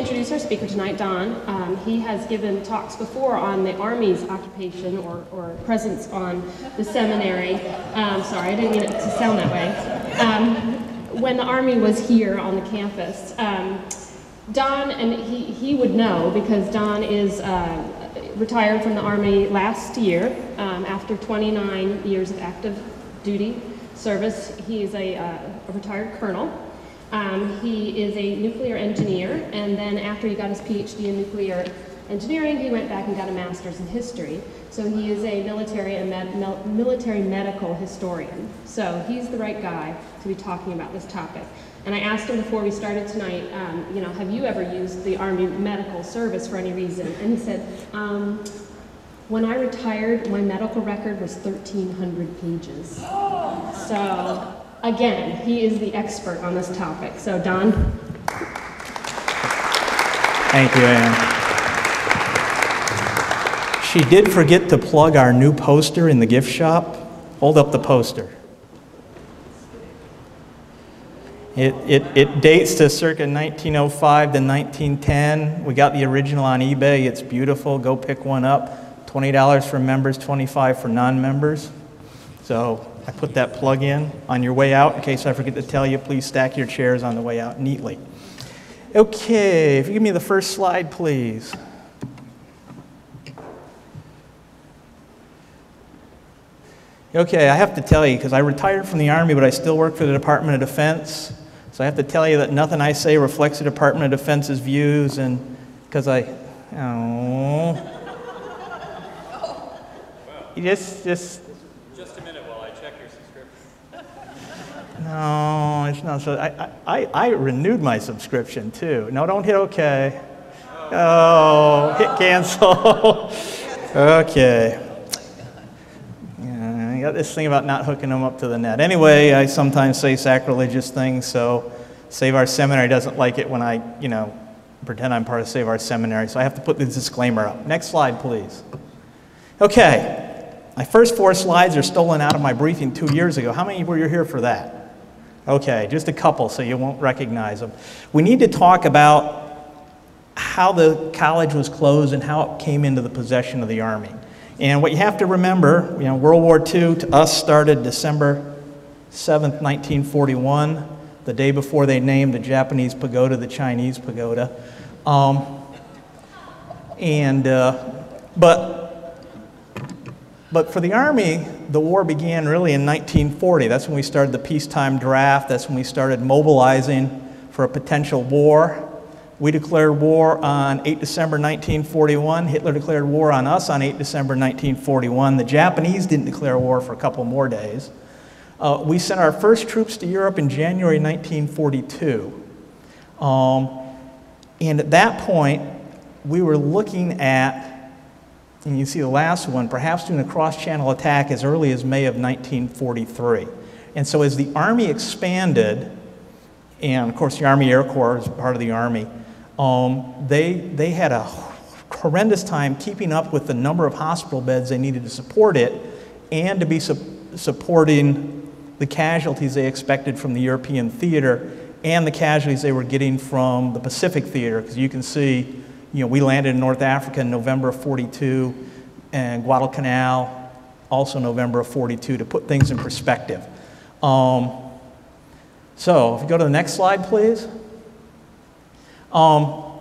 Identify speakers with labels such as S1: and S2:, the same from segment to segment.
S1: introduce our speaker tonight, Don. He has given talks before on the Army's occupation or presence on the seminary. Sorry, I didn't mean it to sound that way. When the Army was here on the campus. Don, and he would know because Don is retired from the Army last year after 29 years of active duty service. He is a retired colonel. He is a nuclear engineer, and then after he got his PhD in nuclear engineering, he went back and got a master's in history. So he is a military and military medical historian. So he's the right guy to be talking about this topic. And I asked him before we started tonight, have you ever used the Army Medical Service for any reason? And he said, when I retired, my medical record was 1,300 pages. So, again, he is the expert on this topic. So, Don?
S2: Thank you, Ann. She did forget to plug our new poster in the gift shop. Hold up the poster. It dates to circa 1905 to 1910. We got the original on eBay. It's beautiful. Go pick one up. $20 for members, $25 for non-members. So I put that plug in on your way out. In case I forget to tell you, please stack your chairs on the way out neatly. Okay, if you give me the first slide, please. Okay, I have to tell you, because I retired from the Army, but I still work for the Department of Defense. So I have to tell you that nothing I say reflects the Department of Defense's views, and because you just
S3: a minute while I check your subscription.
S2: No, it's not. So I renewed my subscription too. No, don't hit OK. Oh, hit cancel. Okay. I got this thing about not hooking them up to the net. Anyway, I sometimes say sacrilegious things, so Save Our Seminary doesn't like it when I, pretend I'm part of Save Our Seminary, so I have to put the disclaimer up. Next slide, please. Okay. My first 4 slides are stolen out of my briefing 2 years ago. How many were you here for that? Okay, just a couple, so you won't recognize them. We need to talk about how the college was closed and how it came into the possession of the Army. And what you have to remember, World War II to us started December 7th, 1941, the day before they named the Japanese pagoda the Chinese pagoda. But for the Army, the war began really in 1940. That's when we started the peacetime draft. That's when we started mobilizing for a potential war. We declared war on 8 December 1941. Hitler declared war on us on 8 December 1941. The Japanese didn't declare war for a couple more days. We sent our first troops to Europe in January 1942. And at that point, we were looking at, and you see the last one, perhaps doing a cross-channel attack as early as May of 1943. And so as the Army expanded, and of course the Army Air Corps is part of the Army, they had a horrendous time keeping up with the number of hospital beds they needed to support it and to be supporting the casualties they expected from the European theater and the casualties they were getting from the Pacific theater. Because you can see, we landed in North Africa in November of 42 and Guadalcanal also November of 42 to put things in perspective. So if you go to the next slide, please. Army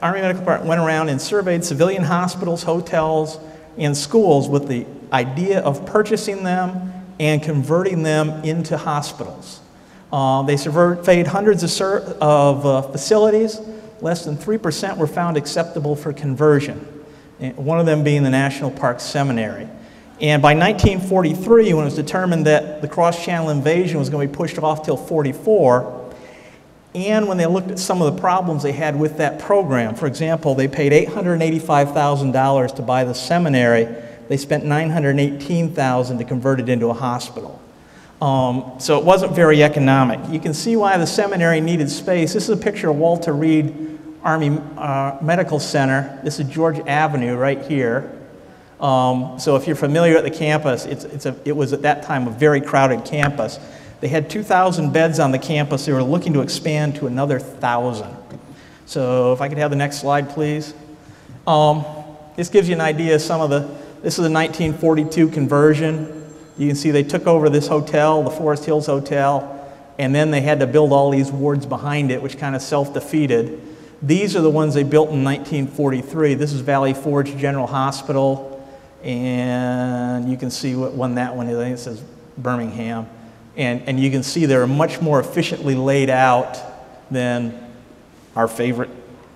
S2: Medical Department went around and surveyed civilian hospitals, hotels, and schools with the idea of purchasing them and converting them into hospitals. They surveyed hundreds of facilities. Less than 3% were found acceptable for conversion, one of them being the National Park Seminary. And by 1943, when it was determined that the cross-channel invasion was going to be pushed off till 44, and when they looked at some of the problems they had with that program, for example, they paid $885,000 to buy the seminary. They spent $918,000 to convert it into a hospital. So it wasn't very economic. You can see why the seminary needed space. This is a picture of Walter Reed Army Medical Center. This is George Avenue right here. So if you're familiar with the campus, it was at that time a very crowded campus. They had 2,000 beds on the campus. They were looking to expand to another 1,000. So if I could have the next slide, please. This gives you an idea of this is a 1942 conversion. You can see they took over this hotel, the Forest Hills Hotel, and then they had to build all these wards behind it, which kind of self-defeated. These are the ones they built in 1943. This is Valley Forge General Hospital, and you can see what one that one is. I think it says Birmingham. And you can see they're much more efficiently laid out than our favorite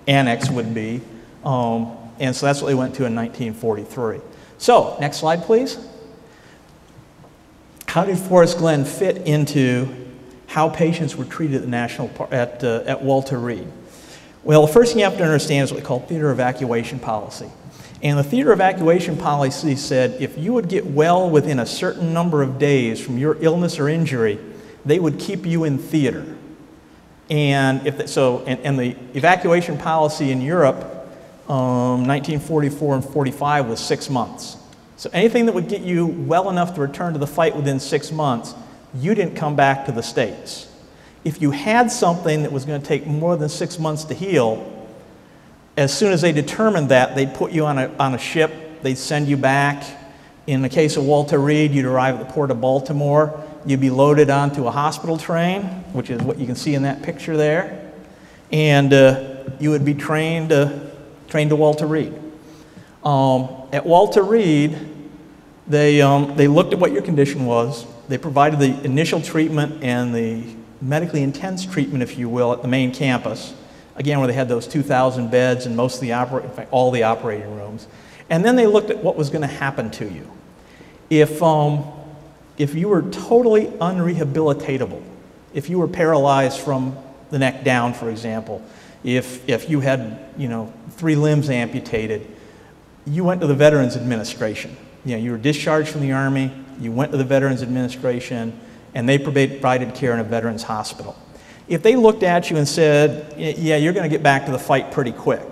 S2: annex would be. And so that's what they went to in 1943. So, next slide, please. How did Forest Glen fit into how patients were treated at Walter Reed? Well, the first thing you have to understand is what we call theater evacuation policy. And the theater evacuation policy said if you would get well within a certain number of days from your illness or injury, they would keep you in theater. And the evacuation policy in Europe, 1944 and 45 was 6 months. So anything that would get you well enough to return to the fight within 6 months, you didn't come back to the States. If you had something that was going to take more than 6 months to heal, as soon as they determined that, they'd put you on a ship, they'd send you back. In the case of Walter Reed, you'd arrive at the port of Baltimore, you'd be loaded onto a hospital train, which is what you can see in that picture there, and you would be trained to Walter Reed. At Walter Reed, they looked at what your condition was. They provided the initial treatment and the medically intense treatment, if you will, at the main campus. Again, where they had those 2,000 beds and most of the in fact, all the operating rooms. And then they looked at what was going to happen to you. If you were totally unrehabilitatable, if you were paralyzed from the neck down, for example, if you had 3 limbs amputated, you went to the Veterans Administration. You were discharged from the Army, you went to the Veterans Administration, and they provided care in a veterans hospital. If they looked at you and said, yeah, you're going to get back to the fight pretty quick,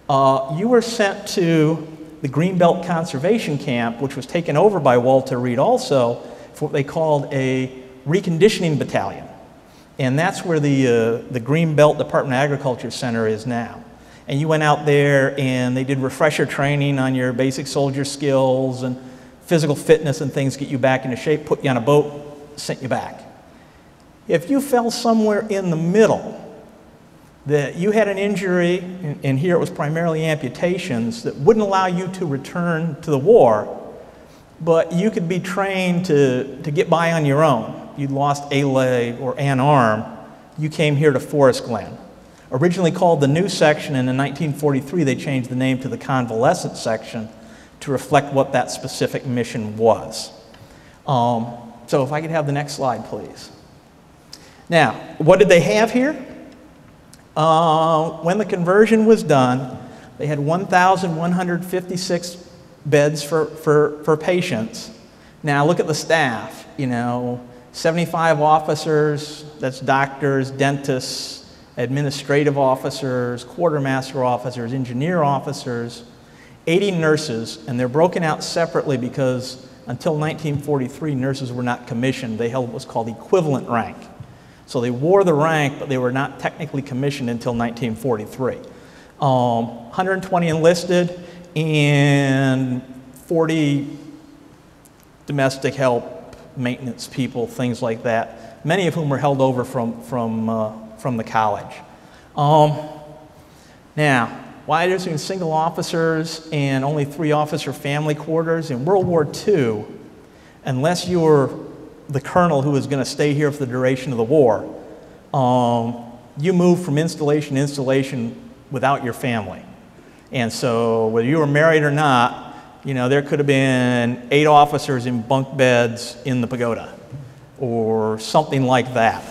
S2: you were sent to the Greenbelt Conservation Camp, which was taken over by Walter Reed also, for what they called a reconditioning battalion. And that's where the Greenbelt Department of Agriculture Center is now. And you went out there and they did refresher training on your basic soldier skills and physical fitness and things, get you back into shape, put you on a boat, sent you back. If you fell somewhere in the middle, that you had an injury, and here it was primarily amputations, that wouldn't allow you to return to the war, but you could be trained to get by on your own. You'd lost a leg or an arm, you came here to Forest Glen. Originally called the New Section, and in 1943 they changed the name to the Convalescent Section to reflect what that specific mission was. So if I could have the next slide, please. Now, what did they have here? When the conversion was done, they had 1,156 beds for patients. Now look at the staff, 75 officers, that's doctors, dentists, administrative officers, quartermaster officers, engineer officers, 80 nurses, and they're broken out separately because until 1943, nurses were not commissioned. They held what was called equivalent rank. So they wore the rank, but they were not technically commissioned until 1943. 120 enlisted and 40 domestic help, maintenance people, things like that, many of whom were held over from the college. Now, why there's been single officers and only 3 officer family quarters? In World War II, unless you were the colonel who was going to stay here for the duration of the war, you moved from installation to installation without your family. And so whether you were married or not, there could have been 8 officers in bunk beds in the pagoda or something like that.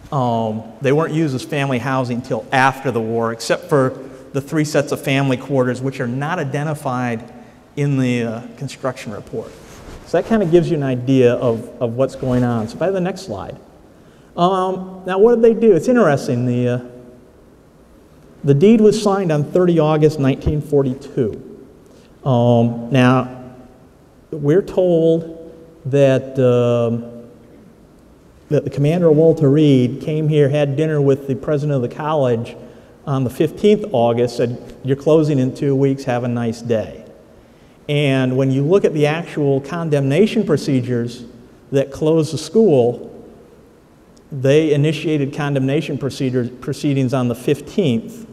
S2: They weren't used as family housing until after the war, except for the 3 sets of family quarters, which are not identified in the construction report. So that kind of gives you an idea of what's going on. So if I have the next slide. Now what did they do? It's interesting. The deed was signed on 30 August 1942. Now, we're told that the commander of Walter Reed came here, had dinner with the president of the college on the 15th of August said, "You're closing in 2 weeks, have a nice day." And when you look at the actual condemnation procedures that closed the school, they initiated condemnation proceedings on the 15th,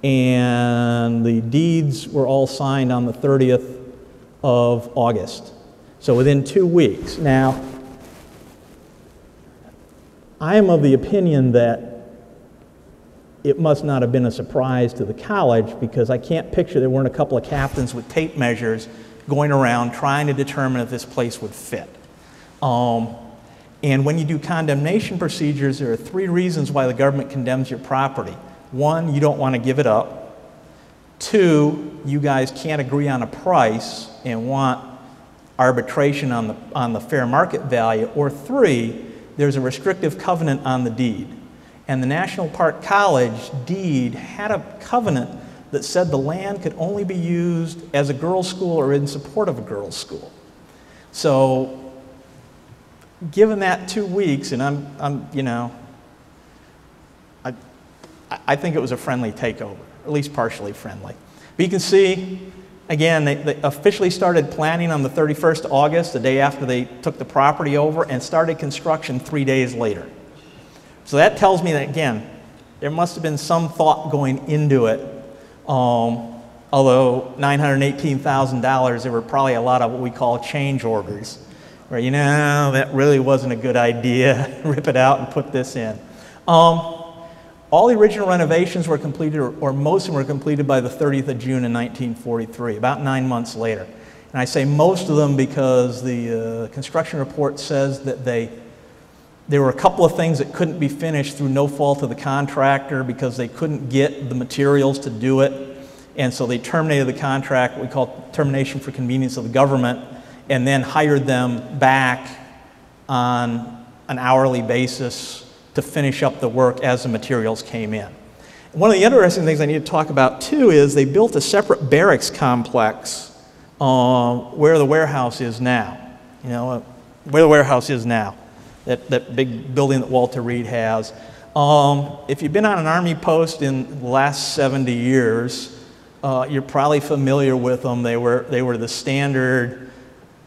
S2: and the deeds were all signed on the 30th of August. So within 2 weeks. Now, I am of the opinion that it must not have been a surprise to the college, because I can't picture there weren't a couple of captains with tape measures going around trying to determine if this place would fit. And when you do condemnation procedures, there are 3 reasons why the government condemns your property. 1, you don't want to give it up. 2, you guys can't agree on a price and want arbitration on the fair market value. Or 3, there's a restrictive covenant on the deed. And the National Park College deed had a covenant that said the land could only be used as a girls' school or in support of a girls' school. So, given that 2 weeks, and I think it was a friendly takeover, at least partially friendly. But you can see, again, they officially started planning on the 31st of August, the day after they took the property over, and started construction 3 days later. So that tells me that, again, there must have been some thought going into it. Although $918,000, there were probably a lot of what we call change orders, where, that really wasn't a good idea. Rip it out and put this in. All the original renovations were completed, or most of them were completed by the 30th of June in 1943, about 9 months later. And I say most of them because the construction report says that there were a couple of things that couldn't be finished through no fault of the contractor because they couldn't get the materials to do it. And so they terminated the contract, what we call termination for convenience of the government, and then hired them back on an hourly basis to finish up the work as the materials came in. One of the interesting things I need to talk about too is they built a separate barracks complex where the warehouse is now. Where the warehouse is now. That big building that Walter Reed has. If you've been on an Army post in the last 70 years, you're probably familiar with them. They were the standard,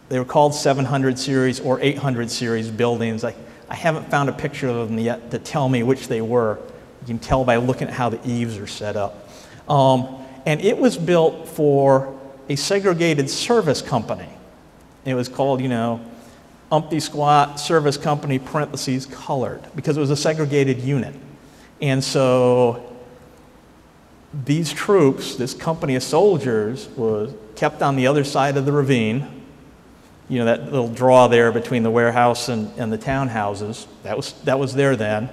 S2: they were called 700 series or 800 series buildings. I haven't found a picture of them yet to tell me which they were. You can tell by looking at how the eaves are set up. And it was built for a segregated service company. It was called, Umpty Squat Service Company, parentheses, colored, because it was a segregated unit. And so these troops, this company of soldiers, was kept on the other side of the ravine. That little draw there between the warehouse and the townhouses, that was there then.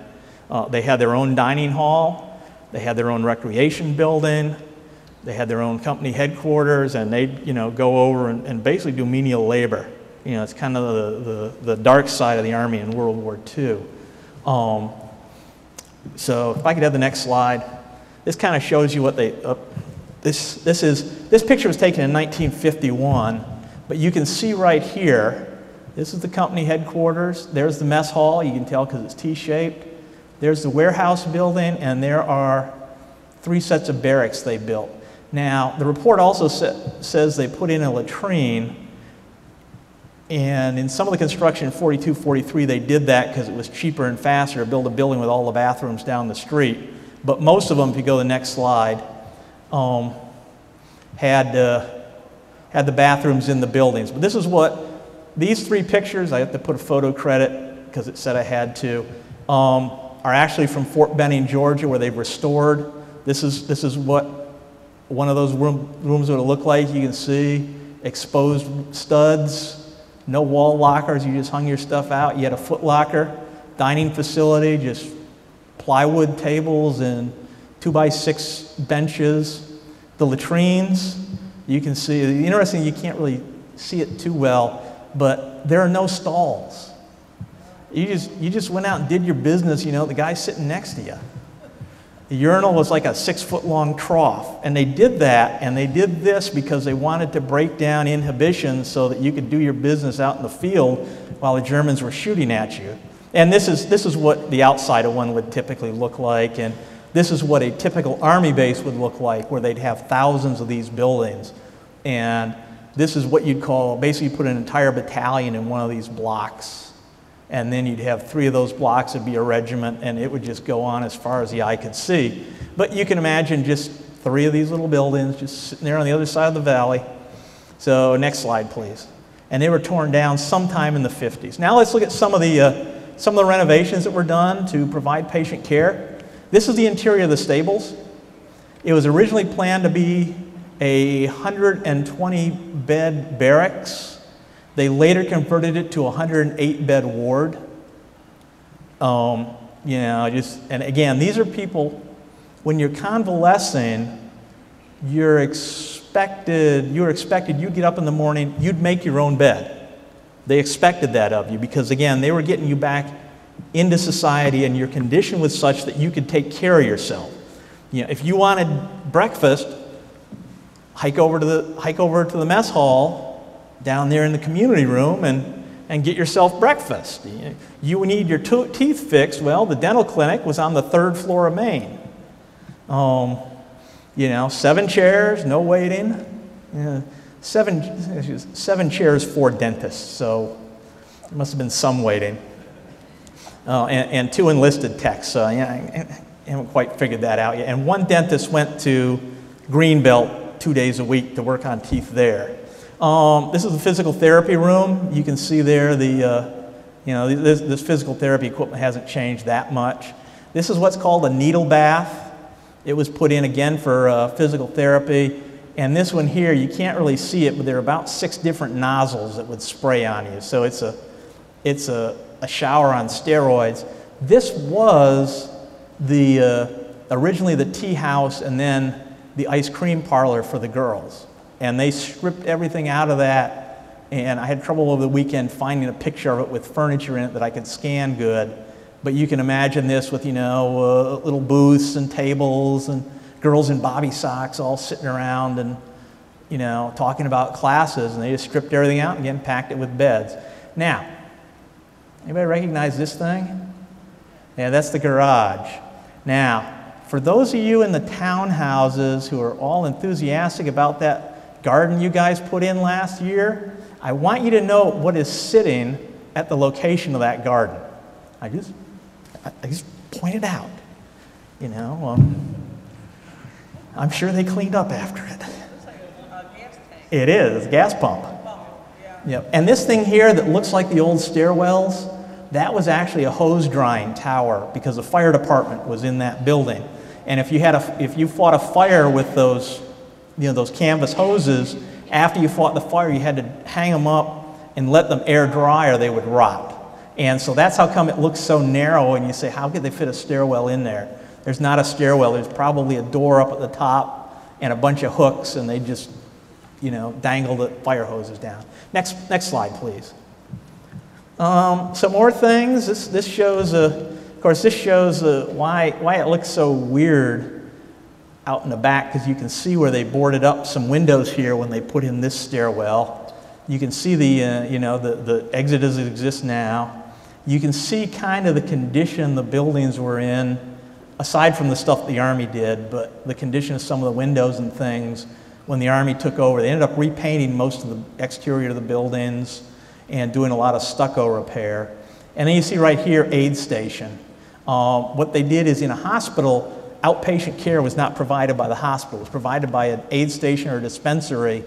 S2: They had their own dining hall, they had their own recreation building, they had their own company headquarters, and they'd go over and basically do menial labor. It's kind of the dark side of the Army in World War II. So if I could have the next slide. This kind of shows you what this picture was taken in 1951, but you can see right here, this is the company headquarters. There's the mess hall, you can tell because it's T-shaped. There's the warehouse building, and there are 3 sets of barracks they built. Now, the report also says they put in a latrine. And in some of the construction in 42, 43, they did that because it was cheaper and faster to build a building with all the bathrooms down the street. But most of them, if you go to the next slide, had the bathrooms in the buildings. But this is what, these 3 pictures, I have to put a photo credit because it said I had to, are actually from Fort Benning, Georgia, where they've restored. This is what one of those rooms would look like. You can see exposed studs. No wall lockers, you just hung your stuff out. You had a foot locker, dining facility, just plywood tables and 2x6 benches. The latrines, you can see, interesting, you can't really see it too well, but there are no stalls. You just went out and did your business, the guy's sitting next to you. The urinal was like a 6-foot-long trough, and they did that, and they did this because they wanted to break down inhibitions so that you could do your business out in the field while the Germans were shooting at you. And this is what the outside of one would typically look like, and this is what a typical Army base would look like, where they'd have thousands of these buildings. And this is what you'd call, basically you put an entire battalion in one of these blocks. And then you'd have 3 of those blocks would be a regiment, and it would just go on as far as the eye could see. But you can imagine just 3 of these little buildings just sitting there on the other side of the valley. So next slide, please. And they were torn down sometime in the 50s. Now let's look at some of the renovations that were done to provide patient care. This is the interior of the stables. It was originally planned to be a 120-bed barracks. They later converted it to a 108-bed ward. And again, these are people, when you're convalescing, you're expected, you'd get up in the morning, you'd make your own bed. They expected that of you because, again, they were getting you back into society, and your condition was such that you could take care of yourself. If you wanted breakfast, hike over to the mess hall down there in the community room and get yourself breakfast. You need your teeth fixed. Well, the dental clinic was on the 3rd floor of Maine. 7 chairs, no waiting. 7 chairs, 4 dentists, so there must have been some waiting. And 2 enlisted techs, so I haven't quite figured that out yet. And 1 dentist went to Greenbelt 2 days a week to work on teeth there. This is the physical therapy room. You can see there this physical therapy equipment hasn't changed that much. This is what's called a needle bath. It was put in again for physical therapy. And this one here, you can't really see it, but there are about 6 different nozzles that would spray on you. So it's a shower on steroids. This was originally the tea house and then the ice cream parlor for the girls. And they stripped everything out of that, and I had trouble over the weekend finding a picture of it with furniture in it that I could scan good. But you can imagine this with, little booths and tables and girls in bobby socks all sitting around and, talking about classes, and they just stripped everything out and again packed it with beds. Now, anybody recognize this thing? Yeah, that's the garage. Now, for those of you in the townhouses who are all enthusiastic about that garden you guys put in last year, I want you to know what is sitting at the location of that garden. I just pointed out, I'm sure they cleaned up after it.
S4: Looks like a gas tank.
S2: It is, gas pump. Yep. And this thing here that looks like the old stairwells, that was actually a hose drying tower because the fire department was in that building. And if you fought a fire with those canvas hoses, after you fought the fire, you had to hang them up and let them air dry or they would rot. And so that's how come it looks so narrow, and you say, how could they fit a stairwell in there? There's not a stairwell. There's probably a door up at the top and a bunch of hooks, and they just, dangle the fire hoses down. Next slide, please. Some more things. This shows, why it looks so weird out in the back, because you can see where they boarded up some windows here when they put in this stairwell. You can see the exit as it exists now. You can see kind of the condition the buildings were in, aside from the stuff the Army did, but the condition of some of the windows and things when the Army took over. They ended up repainting most of the exterior of the buildings and doing a lot of stucco repair. And then you see right here, aid station. What they did is in a hospital, outpatient care was not provided by the hospital. It was provided by an aid station or a dispensary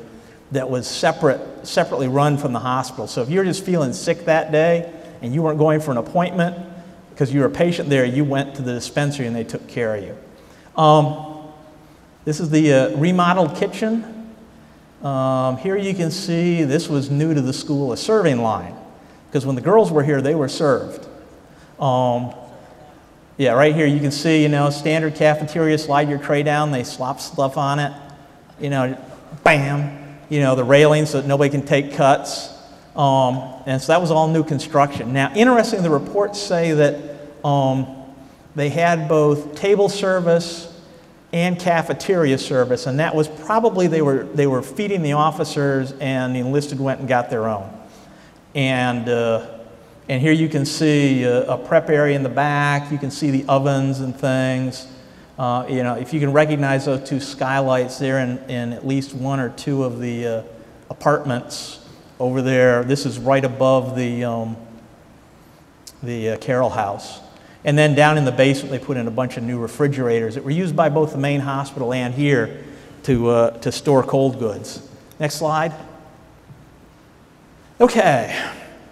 S2: that was separately run from the hospital. So if you were just feeling sick that day and you weren't going for an appointment because you were a patient there, you went to the dispensary and they took care of you. This is the remodeled kitchen. Here you can see this was new to the school, a serving line, because when the girls were here, they were served. Yeah, right here you can see, standard cafeteria, slide your tray down, they slop stuff on it, bam, the railing so that nobody can take cuts. And so that was all new construction. Now, interestingly, the reports say that they had both table service and cafeteria service, and that was probably they were feeding the officers, and the enlisted went and got their own. And here you can see a prep area in the back. You can see the ovens and things. You know, if you can recognize those two skylights there in at least one or two of the apartments over there, this is right above the Carroll House. And then down in the basement, they put in a bunch of new refrigerators that were used by both the main hospital and here to store cold goods. Next slide. Okay,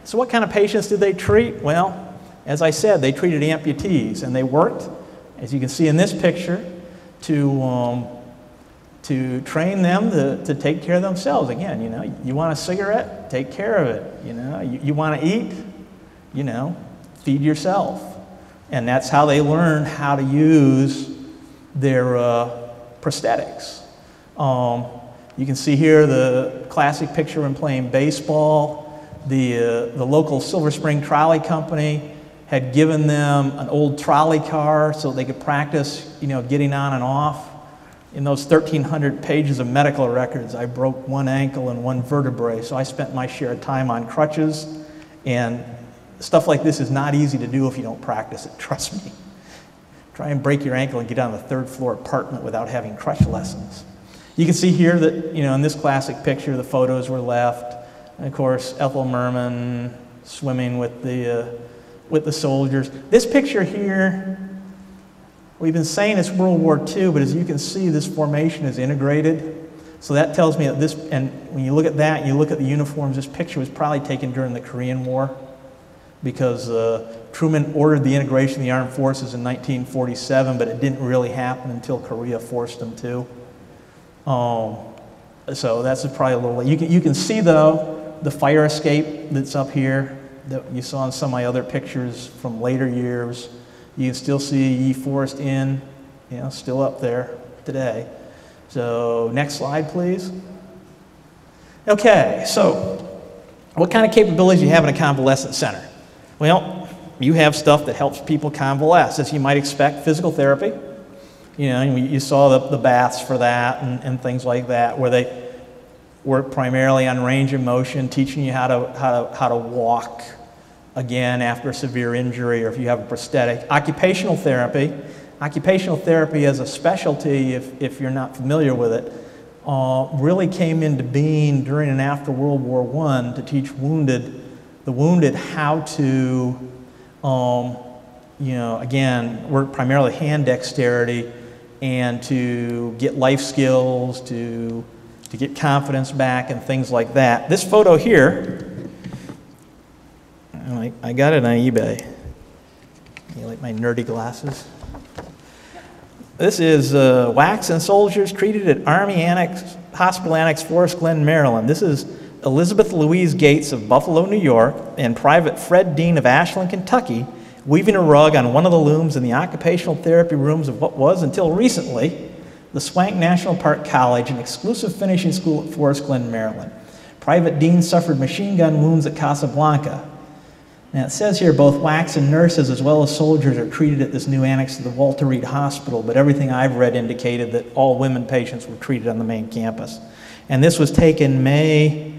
S2: so what kind of patients did they treat? Well, as I said, they treated amputees, and they worked, as you can see in this picture, to train them to take care of themselves. Again, you know, you want a cigarette? Take care of it. You know, you want to eat? You know, feed yourself. And that's how they learned how to use their prosthetics. You can see here the classic picture when playing baseball. The local Silver Spring Trolley Company had given them an old trolley car so they could practice, you know, getting on and off. In those 1,300 pages of medical records, I broke one ankle and one vertebrae, so I spent my share of time on crutches. And stuff like this is not easy to do if you don't practice it, trust me. Try and break your ankle and get on the third floor apartment without having crutch lessons. You can see here that, you know, in this classic picture, the photos were left. And of course, Ethel Merman swimming with the soldiers. This picture here, we've been saying it's World War II, but as you can see, this formation is integrated. So that tells me that this, and when you look at that, you look at the uniforms, this picture was probably taken during the Korean War, because Truman ordered the integration of the armed forces in 1947, but it didn't really happen until Korea forced him to. So that's probably a little, you can see though, the fire escape that's up here that you saw in some of my other pictures from later years. You can still see Ye Forest Inn, you know, still up there today. So next slide, please. Okay, so what kind of capabilities do you have in a convalescent center? Well, you have stuff that helps people convalesce, as you might expect, physical therapy. You know, you saw the baths for that and things like that, where they work primarily on range of motion, teaching you how to walk again after a severe injury or if you have a prosthetic. Occupational therapy as a specialty, if you're not familiar with it, really came into being during and after World War I to teach the wounded how to, you know, again, work primarily hand dexterity and to get life skills, to get confidence back and things like that. This photo here, I got it on eBay. You like my nerdy glasses? This is waxen soldiers treated at Army Annex, Hospital Annex, Forest Glen, Maryland. This is Elizabeth Louise Gates of Buffalo, New York, and Private Fred Dean of Ashland, Kentucky, weaving a rug on one of the looms in the occupational therapy rooms of what was, until recently, the Swank National Park College, an exclusive finishing school at Forest Glen, Maryland. Private Dean suffered machine gun wounds at Casablanca. Now it says here both waxen nurses as well as soldiers are treated at this new annex to the Walter Reed Hospital, but everything I've read indicated that all women patients were treated on the main campus. And this was taken May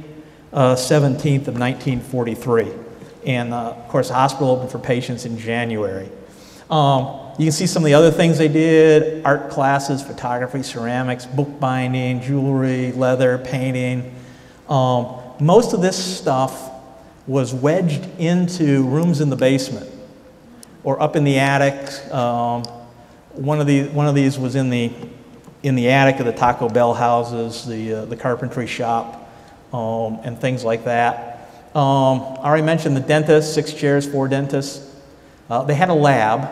S2: 17th of 1943. And of course, the hospital opened for patients in January. You can see some of the other things they did: art classes, photography, ceramics, bookbinding, jewelry, leather, painting. Most of this stuff was wedged into rooms in the basement or up in the attic. One of these was in the attic of the Taco Bell houses, the carpentry shop, and things like that. I already mentioned the dentist, 6 chairs, 4 dentists. They had a lab.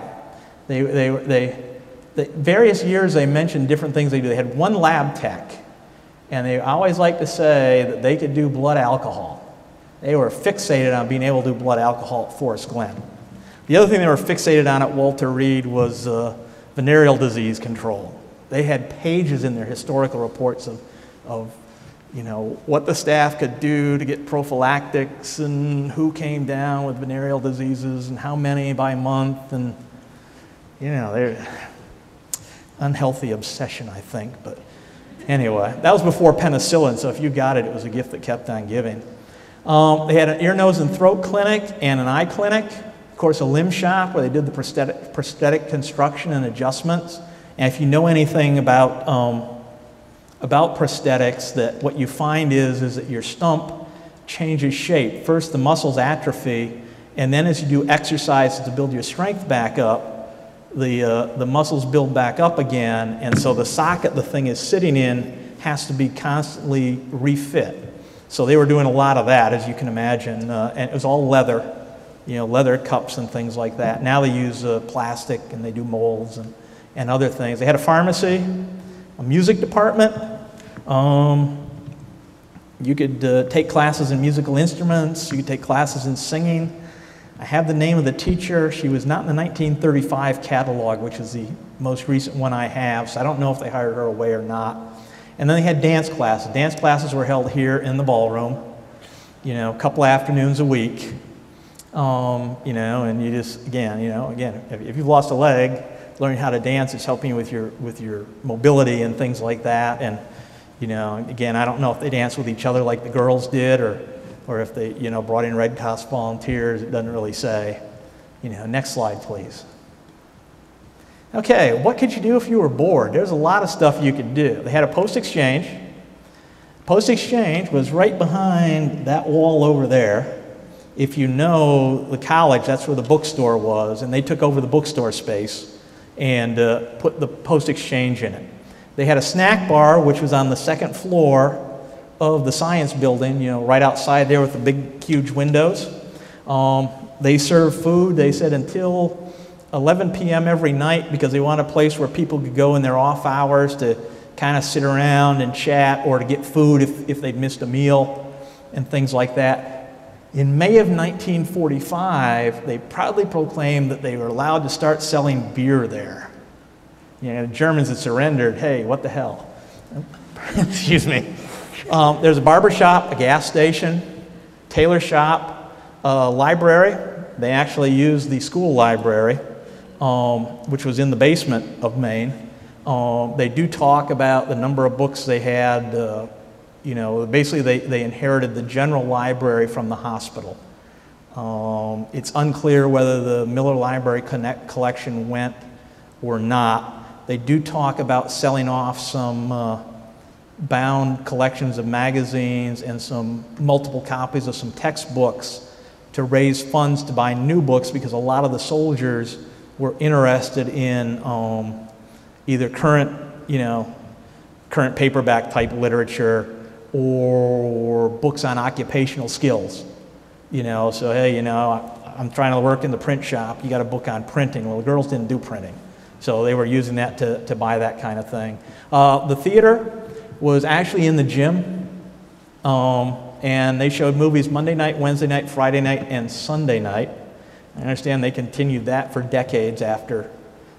S2: Various years they mentioned different things they do. They had one lab tech, and they always like to say that they could do blood alcohol. They were fixated on being able to do blood alcohol at Forest Glen. The other thing they were fixated on at Walter Reed was venereal disease control. They had pages in their historical reports of you know, what the staff could do to get prophylactics and who came down with venereal diseases and how many by month, and you know, they're unhealthy obsession, I think. But anyway, that was before penicillin, so if you got it, it was a gift that kept on giving. They had an ear, nose, and throat clinic and an eye clinic. Of course, a limb shop where they did the prosthetic construction and adjustments. And if you know anything about prosthetics, that what you find is that your stump changes shape. First, the muscles atrophy, and then as you do exercises to build your strength back up, the muscles build back up again, and so the socket the thing is sitting in has to be constantly refit. So they were doing a lot of that, as you can imagine, and it was all leather, leather cups and things like that. Now they use plastic, and they do molds and other things. They had a pharmacy, a music department. You could take classes in musical instruments. You could take classes in singing. I have the name of the teacher. She was not in the 1935 catalog, which is the most recent one I have, so I don't know if they hired her away or not. And then they had dance classes. Dance classes were held here in the ballroom, a couple afternoons a week. And you just, again, if you've lost a leg, learning how to dance is helping you with your mobility and things like that. And, again, I don't know if they dance with each other like the girls did, or if they, brought in Red Cross volunteers. It doesn't really say. Next slide, please. Okay, what could you do if you were bored? There's a lot of stuff you could do. They had a post-exchange. Post-exchange was right behind that wall over there. If you know the college, that's where the bookstore was, and they took over the bookstore space and put the post-exchange in it. They had a snack bar, which was on the second floor of the science building, right outside there with the big, huge windows. They served food, they said, until 11 p.m. every night, because they wanted a place where people could go in their off hours to kind of sit around and chat, or to get food if they'd missed a meal and things like that. In May of 1945, they proudly proclaimed that they were allowed to start selling beer there. The Germans had surrendered. Hey, what the hell? Excuse me. There's a barber shop, a gas station, tailor shop, a library. They actually used the school library, which was in the basement of Maine. They do talk about the number of books they had. Basically they inherited the general library from the hospital. It's unclear whether the Miller Library collection went or not. They do talk about selling off some bound collections of magazines and some multiple copies of some textbooks to raise funds to buy new books, because a lot of the soldiers were interested in either current paperback type literature or books on occupational skills. So hey, I'm trying to work in the print shop. You got a book on printing. Well, the girls didn't do printing, so they were using that to buy that kind of thing. The theater was actually in the gym, and they showed movies Monday night, Wednesday night, Friday night, and Sunday night. I understand they continued that for decades after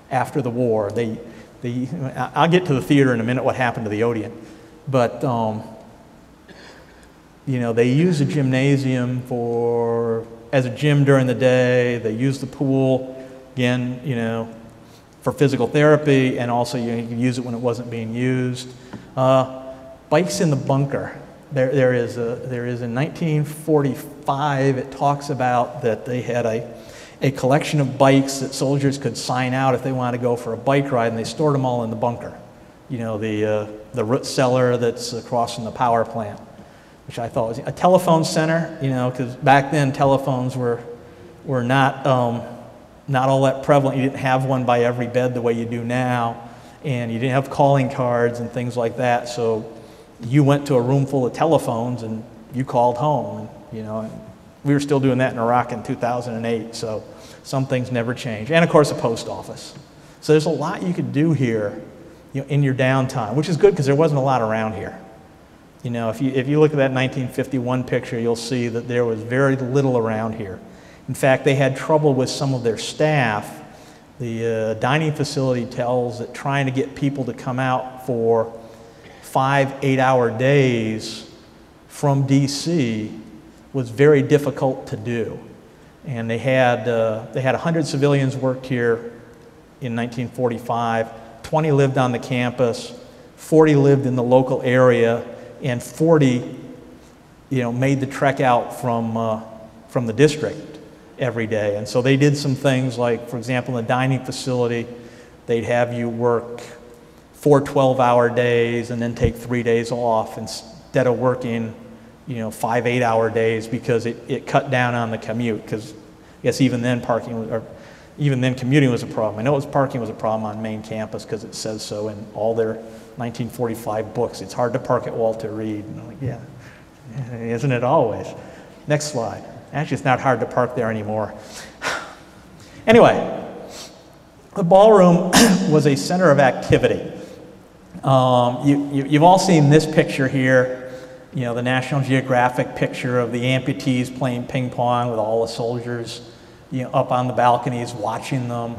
S2: the war. I'll get to the theater in a minute, what happened to the Odeon. But, they used the gymnasium as a gym during the day. They used the pool, again, for physical therapy, and also you could use it when it wasn't being used. Bikes in the bunker. There is in 1945, it talks about that they had a collection of bikes that soldiers could sign out if they wanted to go for a bike ride, and they stored them all in the bunker. The root cellar that's across from the power plant, which I thought was a telephone center, because back then telephones were not all that prevalent. You didn't have one by every bed the way you do now, and you didn't have calling cards and things like that, so you went to a room full of telephones and you called home, and we were still doing that in Iraq in 2008, so some things never change. And of course, a post office. So there's a lot you could do here, in your downtime, which is good because there wasn't a lot around here. If you look at that 1951 picture, you'll see that there was very little around here. In fact, they had trouble with some of their staff. The dining facility tells that trying to get people to come out for 5 8-hour days from D.C. was very difficult to do. And they had 100 civilians worked here in 1945. 20 lived on the campus, 40 lived in the local area, and 40, made the trek out from the district every day. And so they did some things like, for example, in the dining facility, they'd have you work 4 12-hour days and then take 3 days off instead of working, 5 8-hour days, because it cut down on the commute. Because I guess even then commuting was a problem. I know parking was a problem on main campus because it says so in all their 1945 books. It's hard to park at Walter Reed. And I'm like, yeah, isn't it always? Next slide. Actually, it's not hard to park there anymore. Anyway, the ballroom was a center of activity. You've all seen this picture here, the National Geographic picture of the amputees playing ping pong with all the soldiers, up on the balconies watching them.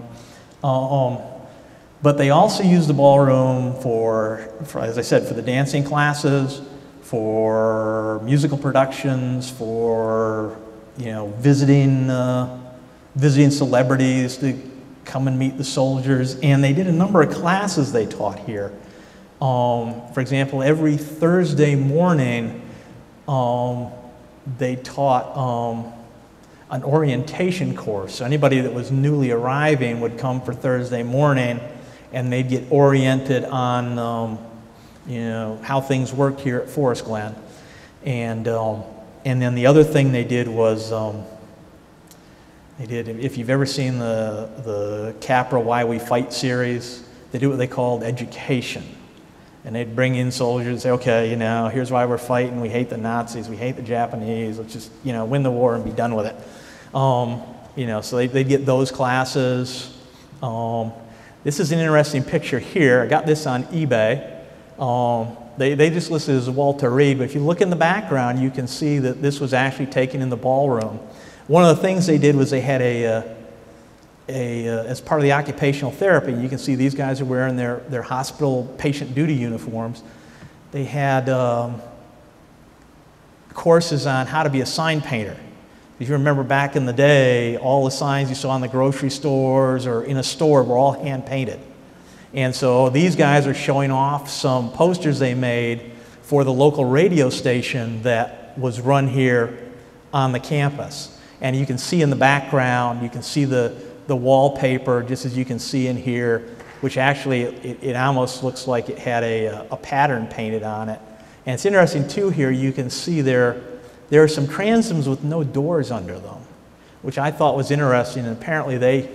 S2: But they also used the ballroom for, as I said, for the dancing classes, for musical productions, for visiting celebrities to come and meet the soldiers, and they did a number of classes they taught here. For example, every Thursday morning, they taught an orientation course. So anybody that was newly arriving would come for Thursday morning, and they'd get oriented on how things worked here at Forest Glen. And then the other thing they did was if you've ever seen the Capra Why We Fight series, they do what they called education. And they'd bring in soldiers and say, okay, here's why we're fighting. We hate the Nazis, we hate the Japanese, let's just, win the war and be done with it. So they'd get those classes. This is an interesting picture here. I got this on eBay. They just listed it as Walter Reed, but if you look in the background, you can see that this was actually taken in the ballroom. One of the things they did was they had as part of the occupational therapy, you can see these guys are wearing their hospital patient duty uniforms. They had courses on how to be a sign painter. If you remember back in the day, all the signs you saw in the grocery stores or in a store were all hand painted. And so these guys are showing off some posters they made for the local radio station that was run here on the campus. And you can see in the background, you can see the wallpaper, just as you can see in here, which actually it almost looks like it had a pattern painted on it. And it's interesting too here, you can see there are some transoms with no doors under them, which I thought was interesting, and apparently they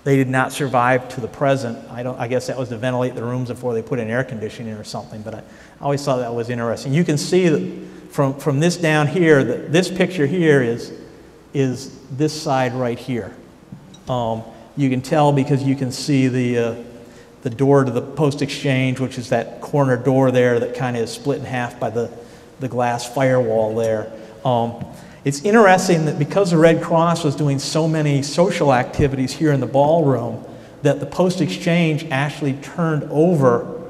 S2: did not survive to the present. I guess that was to ventilate the rooms before they put in air conditioning or something, but I always thought that was interesting. You can see that from this down here, that this picture here is this side right here. You can tell because you can see the door to the post exchange, which is that corner door there that kind of is split in half by the glass firewall there. It's interesting that because the Red Cross was doing so many social activities here in the ballroom, that the post exchange actually turned over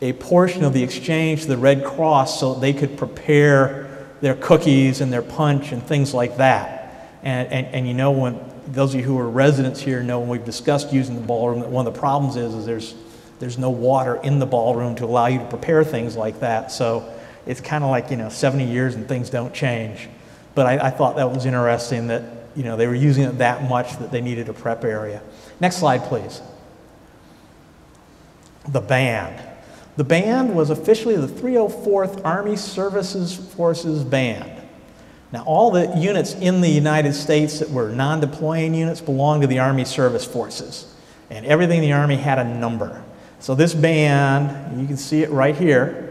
S2: a portion of the exchange to the Red Cross so they could prepare their cookies and their punch and things like that. And when those of you who are residents here know when we've discussed using the ballroom that one of the problems is there's no water in the ballroom to allow you to prepare things like that. So it's kind of like 70 years and things don't change. But I thought that was interesting that they were using it that much that they needed a prep area. Next slide, please. The band. The band was officially the 304th Army Services Forces Band. Now, all the units in the United States that were non-deploying units belonged to the Army Service Forces. And everything in the Army had a number. So this band, you can see it right here.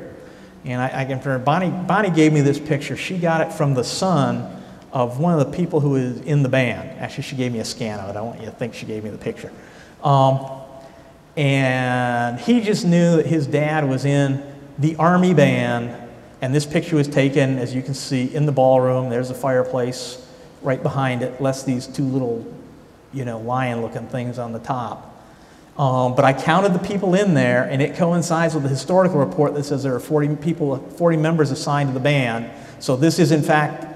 S2: And I can remember, Bonnie gave me this picture. She got it from the son of one of the people who is in the band. Actually, she gave me a scan of it. I don't want you to think she gave me the picture. And he just knew that his dad was in the Army band. And this picture was taken, as you can see, in the ballroom. There's a fireplace right behind it, less these two little, lion-looking things on the top. But I counted the people in there, and it coincides with the historical report that says there are 40 members assigned to the band. So this is, in fact,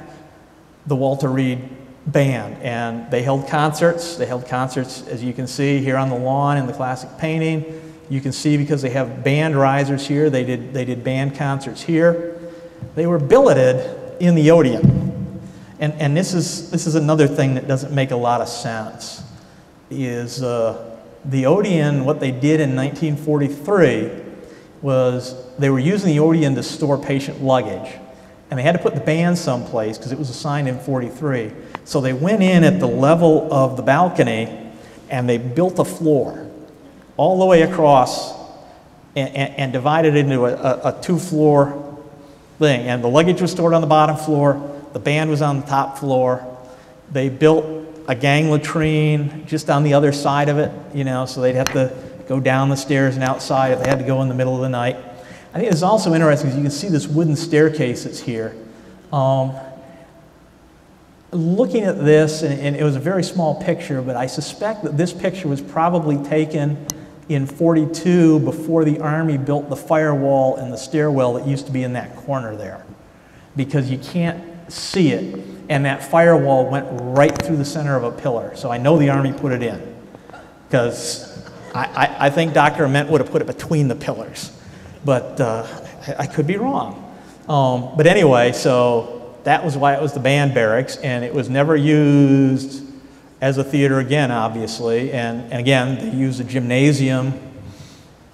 S2: the Walter Reed Band. And they held concerts. They held concerts, as you can see, here on the lawn in the classic painting. You can see because they have band risers here, they did band concerts here. They were billeted in the Odeon. And this is another thing that doesn't make a lot of sense, is the Odeon, what they did in 1943 was they were using the Odeon to store patient luggage. And they had to put the band someplace because it was assigned in 43. So they went in at the level of the balcony and they built a floor all the way across and divided it into a two-floor thing. And the luggage was stored on the bottom floor, the band was on the top floor. They built a gang latrine just on the other side of it, you know, so they'd have to go down the stairs and outside if they had to go in the middle of the night. I think it's also interesting because you can see this wooden staircase that's here. Looking at this, and it was a very small picture, but I suspect that this picture was probably taken in 42 before the Army built the firewall and the stairwell that used to be in that corner there, because you can't see it, and that firewall went right through the center of a pillar. So I know the Army put it in, because I think Dr. Ament would have put it between the pillars. But I could be wrong. But anyway, so that was why it was the band barracks, and it was never used as a theater again, obviously. And again, they used the gymnasium,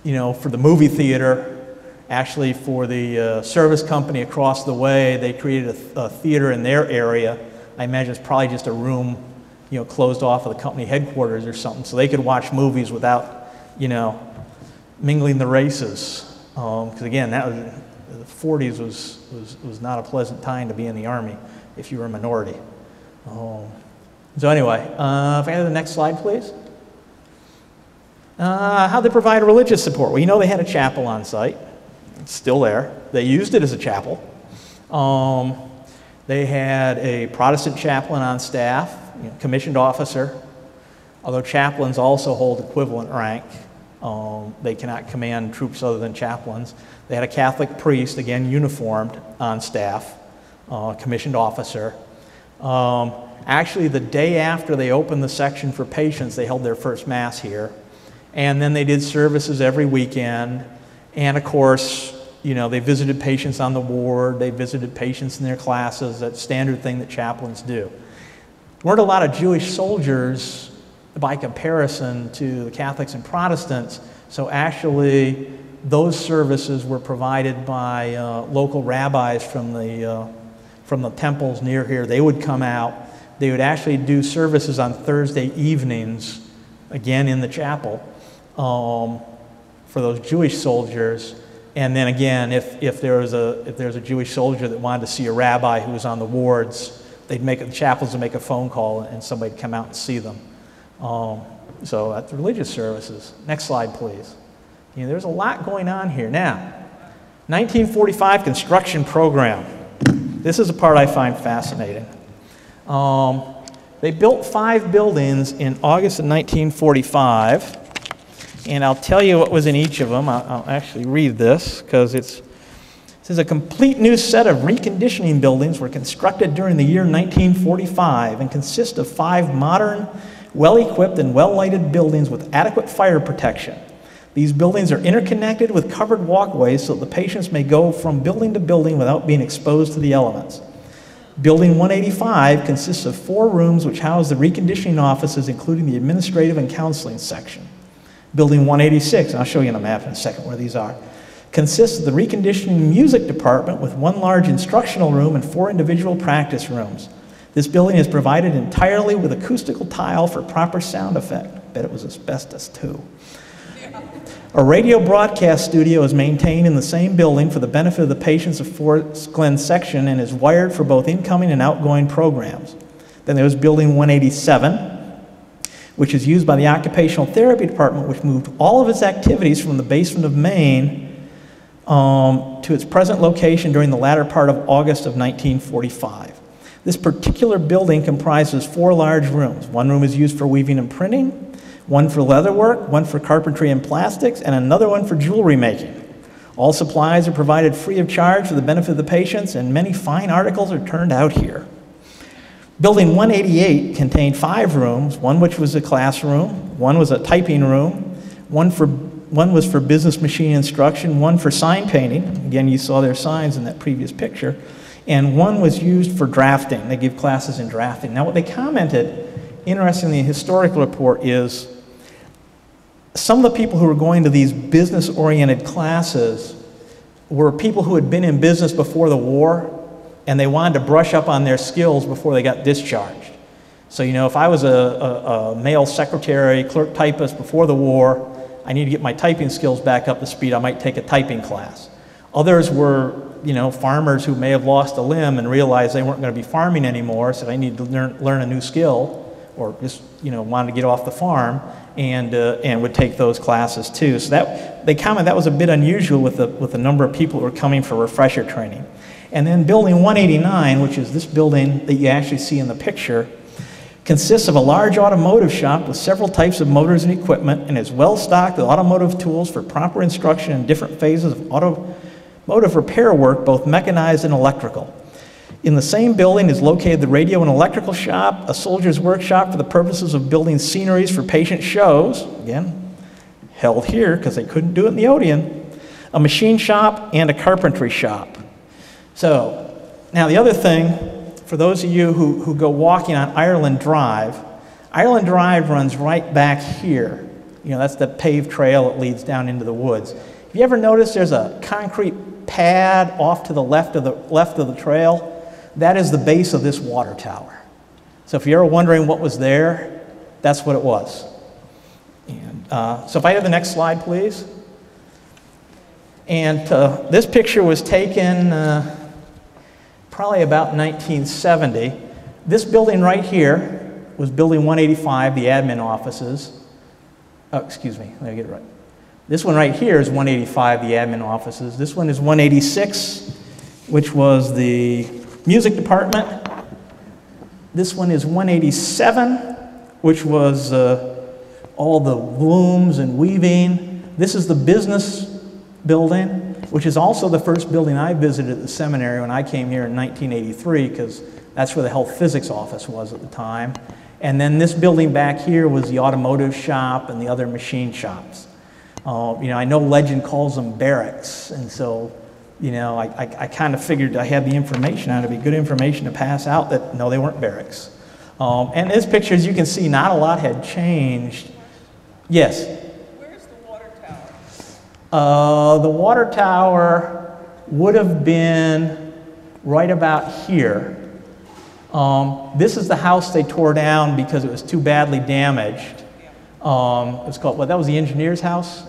S2: you know, for the movie theater. Actually, for the service company across the way, they created a theater in their area. I imagine it's probably just a room, you know, closed off of the company headquarters or something, so they could watch movies without, you know, mingling the races. Because again, that was, the 40s was not a pleasant time to be in the Army if you were a minority. So anyway, if I have the next slide, please. How they provide religious support? Well, you know they had a chapel on site. It's still there. They used it as a chapel. They had a Protestant chaplain on staff, you know, commissioned officer, although chaplains also hold equivalent rank. They cannot command troops other than chaplains. They had a Catholic priest, again uniformed, on staff, commissioned officer. Actually, the day after they opened the section for patients, they held their first Mass here. And then they did services every weekend. And of course, you know, they visited patients on the ward. They visited patients in their classes, that standard thing that chaplains do. There weren't a lot of Jewish soldiers by comparison to the Catholics and Protestants, so actually those services were provided by local rabbis from the temples near here. They would come out. They would actually do services on Thursday evenings, again in the chapel, for those Jewish soldiers. And then again, if there was a Jewish soldier that wanted to see a rabbi who was on the wards, the chaplains would make a phone call and somebody would come out and see them. So that's religious services. Next slide, please. You know, there's a lot going on here. Now, 1945 construction program. This is a part I find fascinating. They built 5 buildings in August of 1945, and I'll tell you what was in each of them. I'll actually read this because it says a complete new set of reconditioning buildings were constructed during the year 1945 and consist of 5 modern, well-equipped and well-lighted buildings with adequate fire protection. These buildings are interconnected with covered walkways so that the patients may go from building to building without being exposed to the elements. Building 185 consists of 4 rooms which house the reconditioning offices, including the administrative and counseling section. Building 186, and I'll show you on a map in a second where these are, consists of the reconditioning music department with 1 large instructional room and 4 individual practice rooms. This building is provided entirely with acoustical tile for proper sound effect. I bet it was asbestos too. A radio broadcast studio is maintained in the same building for the benefit of the patients of Forest Glen section and is wired for both incoming and outgoing programs. Then there was Building 187, which is used by the occupational therapy department, which moved all of its activities from the basement of Maine to its present location during the latter part of August of 1945. This particular building comprises 4 large rooms. 1 room is used for weaving and printing, 1 for leatherwork, 1 for carpentry and plastics, and another one for jewelry making. All supplies are provided free of charge for the benefit of the patients, and many fine articles are turned out here. Building 188 contained 5 rooms, 1 which was a classroom, 1 was a typing room, 1 was for business machine instruction, 1 for sign painting. Again, you saw their signs in that previous picture. And 1 was used for drafting. They give classes in drafting. Now, what they commented, interestingly, in the historical report is some of the people who were going to these business-oriented classes were people who had been in business before the war, and they wanted to brush up on their skills before they got discharged. So, you know, if I was a mail secretary, clerk typist before the war, I need to get my typing skills back up to speed, I might take a typing class. Others were, you know, farmers who may have lost a limb and realized they weren't going to be farming anymore, so they needed to learn a new skill, or just, you know, wanted to get off the farm, and would take those classes too. So that was a bit unusual with the number of people who were coming for refresher training. And then building 189, which is this building that you actually see in the picture, consists of a large automotive shop with several types of motors and equipment, and is well stocked with automotive tools for proper instruction in different phases of automotive repair work, both mechanized and electrical. In the same building is located the radio and electrical shop, a soldier's workshop for the purposes of building sceneries for patient shows, again, held here because they couldn't do it in the Odeon, a machine shop, and a carpentry shop. So, now the other thing, for those of you who go walking on Ireland Drive runs right back here. You know, that's the paved trail that leads down into the woods. Have you ever noticed there's a concrete pad off to the left of the trail? That is the base of this water tower. So if you're ever wondering what was there, that's what it was. And, so if I have the next slide, please. And this picture was taken probably about 1970. This building right here was building 185, the admin offices. Oh, excuse me, let me get it right. This one right here is 185, the admin offices. This one is 186, which was the music department. This one is 187, which was all the looms and weaving. This is the business building, which is also the first building I visited at the seminary when I came here in 1983, because that's where the health physics office was at the time. And then this building back here was the automotive shop and the other machine shops. You know, I know legend calls them barracks, and so, you know, I kind of figured I had the information, it would be good information to pass out that no, they weren't barracks. And this picture, as you can see, not a lot had changed. Yes?
S4: Where's the water tower?
S2: The water tower would have been right about here. This is the house they tore down because it was too badly damaged. It was called, well, that was the engineer's house?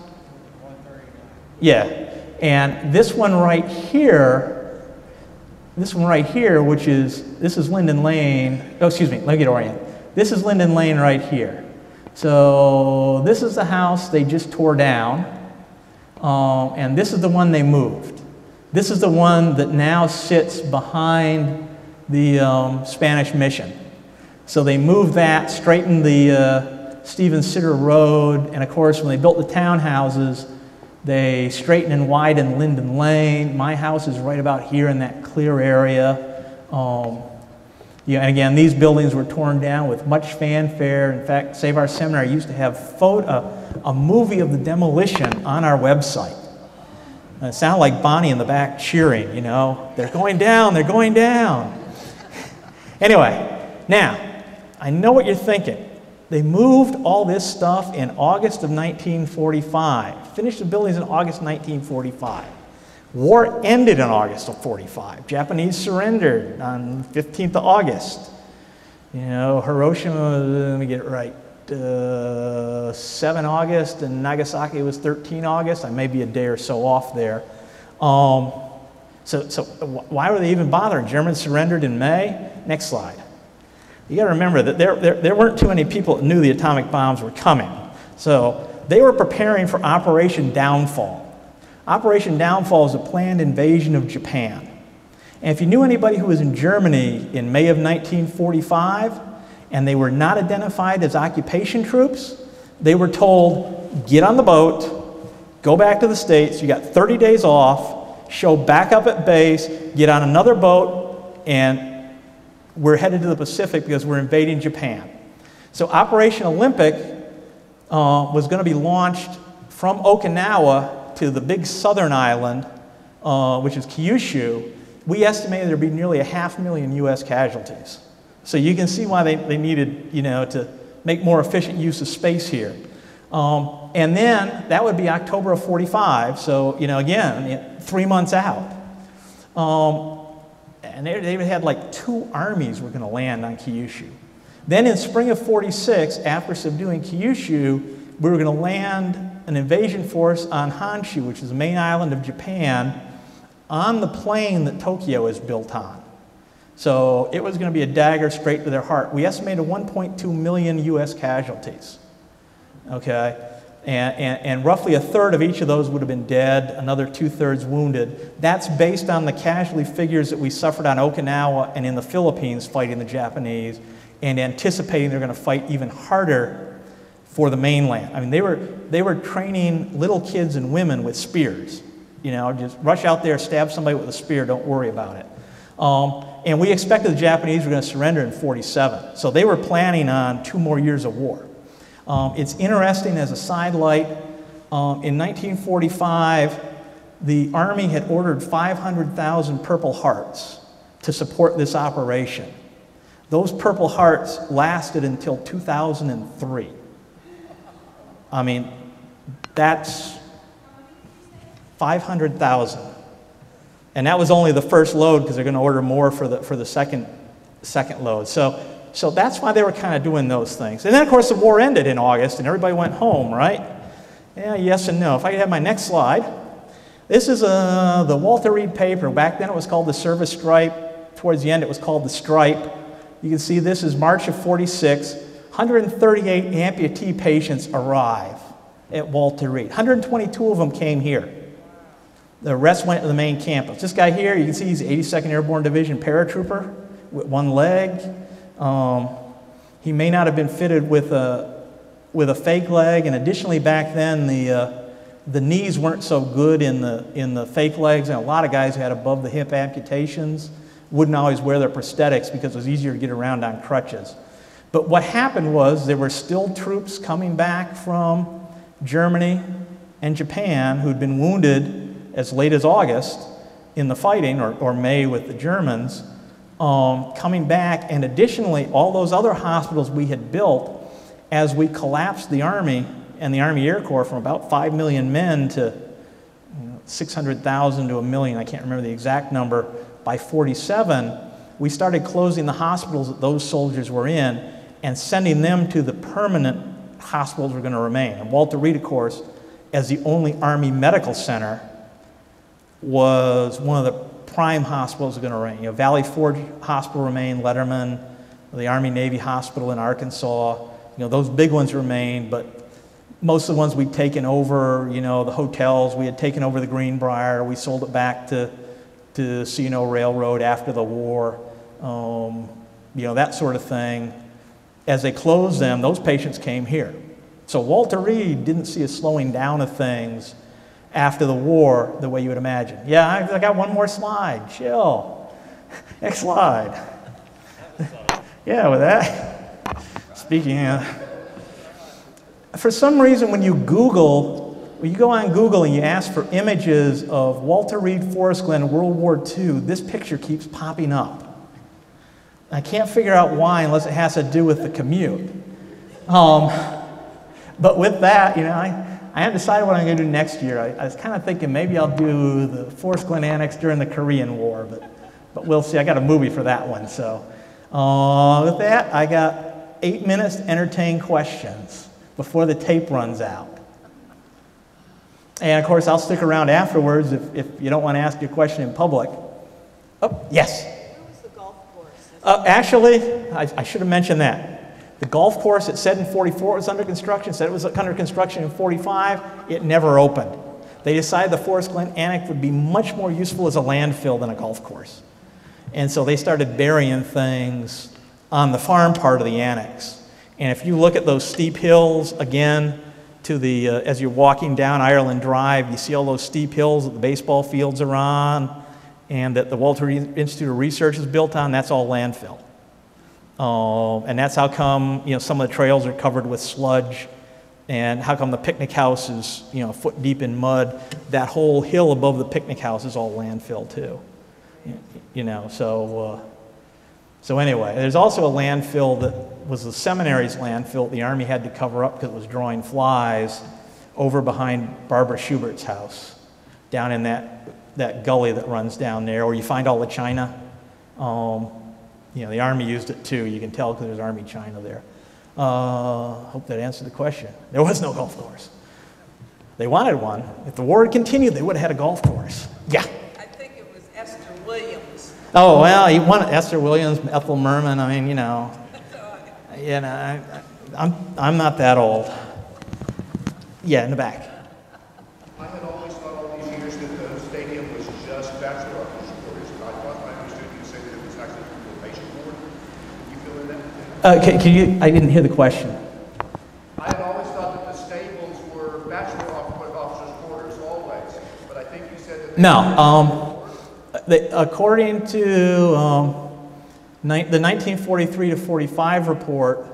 S2: Yeah. And this one right here, this is Linden Lane. Oh, excuse me, let me get oriented. This is Linden Lane right here. So this is the house they just tore down. And this is the one they moved. This is the one that now sits behind the Spanish Mission. So they moved that, straightened the Stephen Sitter Road, and of course when they built the townhouses, they straightened and widened Linden Lane. My house is right about here in that clear area. Yeah, and again, these buildings were torn down with much fanfare. In fact, Save Our Seminary used to have a movie of the demolition on our website. And it sounded like Bonnie in the back cheering, you know, they're going down, they're going down. Anyway, now, I know what you're thinking. They moved all this stuff in August of 1945, finished the buildings in August 1945. War ended in August of 45. Japanese surrendered on 15th of August. You know, Hiroshima, let me get it right, 7 August, and Nagasaki was 13 August. I may be a day or so off there. So why were they even bothering? Germans surrendered in May. Next slide. You got to remember that there weren't too many people that knew the atomic bombs were coming. So they were preparing for Operation Downfall. Operation Downfall is a planned invasion of Japan. And if you knew anybody who was in Germany in May of 1945 and they were not identified as occupation troops, they were told, get on the boat, go back to the States, you got 30 days off, show back up at base, get on another boat, and we're headed to the Pacific because we're invading Japan. So Operation Olympic was going to be launched from Okinawa to the big southern island, which is Kyushu. We estimated there'd be nearly 500,000 U.S. casualties. So you can see why they needed, you know, to make more efficient use of space here. And then that would be October of 45, so, you know, again, 3 months out. And they had like 2 armies were going to land on Kyushu. Then in spring of 46, after subduing Kyushu, we were going to land an invasion force on Honshu, which is the main island of Japan, on the plain that Tokyo is built on. So it was going to be a dagger straight to their heart. We estimated 1.2 million U.S. casualties. Okay? And roughly a third of each of those would have been dead, another 2/3 wounded. That's based on the casualty figures that we suffered on Okinawa and in the Philippines fighting the Japanese, and anticipating they're going to fight even harder for the mainland. I mean, they were training little kids and women with spears. You know, just rush out there, stab somebody with a spear, don't worry about it. And we expected the Japanese were going to surrender in 47. So they were planning on 2 more years of war. It's interesting as a sidelight, in 1945, the Army had ordered 500,000 Purple Hearts to support this operation. Those Purple Hearts lasted until 2003. I mean, that's 500,000. And that was only the first load because they're going to order more for the second load. So that's why they were kind of doing those things. And then, of course, the war ended in August, and everybody went home, right? Yeah, yes and no. If I could have my next slide. This is the Walter Reed paper. Back then it was called the Service Stripe. Towards the end it was called the Stripe. You can see this is March of 46. 138 amputee patients arrive at Walter Reed. 122 of them came here. The rest went to the main campus. This guy here, you can see he's 82nd Airborne Division paratrooper with 1 leg. He may not have been fitted with a fake leg, and additionally back then the knees weren't so good in the fake legs, and a lot of guys who had above the hip amputations wouldn't always wear their prosthetics because it was easier to get around on crutches. But what happened was there were still troops coming back from Germany and Japan who'd been wounded as late as August in the fighting, or May with the Germans, coming back, and additionally all those other hospitals we had built as we collapsed the Army and the Army Air Corps from about 5 million men to 600,000 to 1 million, I can't remember the exact number. By 47, we started closing the hospitals that those soldiers were in and sending them to the permanent hospitals that were going to remain. And Walter Reed, of course, as the only Army medical center, was one of the prime hospitals that were going to remain. You know, Valley Forge Hospital remained, Letterman, the Army Navy Hospital in Arkansas. You know, those big ones remained, but most of the ones we'd taken over, you know, the hotels, we had taken over the Greenbrier, we sold it back to C&O Railroad after the war, you know, that sort of thing. As they closed them, those patients came here. So Walter Reed didn't see a slowing down of things after the war the way you would imagine. Yeah, I got one more slide. Chill. Next slide. Yeah, with that. Speaking of, for some reason when you go on Google and you ask for images of Walter Reed Forest Glen World War II, this picture keeps popping up. I can't figure out why unless it has to do with the commute. But with that, you know, I haven't decided what I'm going to do next year. I was kind of thinking maybe I'll do the Forest Glen Annex during the Korean War, but we'll see. I got a movie for that one. So with that, I got 8 minutes to entertain questions before the tape runs out. And of course, I'll stick around afterwards if you don't want to ask your question in public. Oh, yes?
S4: Where was the golf course?
S2: Actually, I should have mentioned that. The golf course, it said in 44 it was under construction, said it was under construction in 45, it never opened. They decided the Forest Glen Annex would be much more useful as a landfill than a golf course. And so they started burying things on the farm part of the annex. And if you look at those steep hills, again, to the, as you're walking down Ireland Drive, you see all those steep hills that the baseball fields are on and that the Walter Reed Institute of Research is built on, that's all landfill. And that's how come, you know, some of the trails are covered with sludge, and how come the picnic house is, you know, a foot deep in mud. That whole hill above the picnic house is all landfill too. You know, so So anyway, there's also a landfill that was the seminary's landfill the Army had to cover up because it was drawing flies over behind Barbara Schubert's house, down in that gully that runs down there where you find all the china. The Army used it too. You can tell because there's Army china there. Hope that answered the question. There was no golf course. They wanted one. If the war had continued, they would have had a golf course. Yeah.
S4: I think it was Esther Williams.
S2: Oh, well, you want Esther Williams, Ethel Merman. I mean, I'm not that old. Yeah, in the back.
S5: I had always thought all these years that the stadium was just bachelor office quarters. I thought I understood you to say that it was actually for the patient board. Can you fill in that?
S2: Can you? I didn't hear the question.
S5: I had always thought that the stables were bachelor officers' quarters always, but I think you said that.
S2: No. According to the 1943 to 45 report,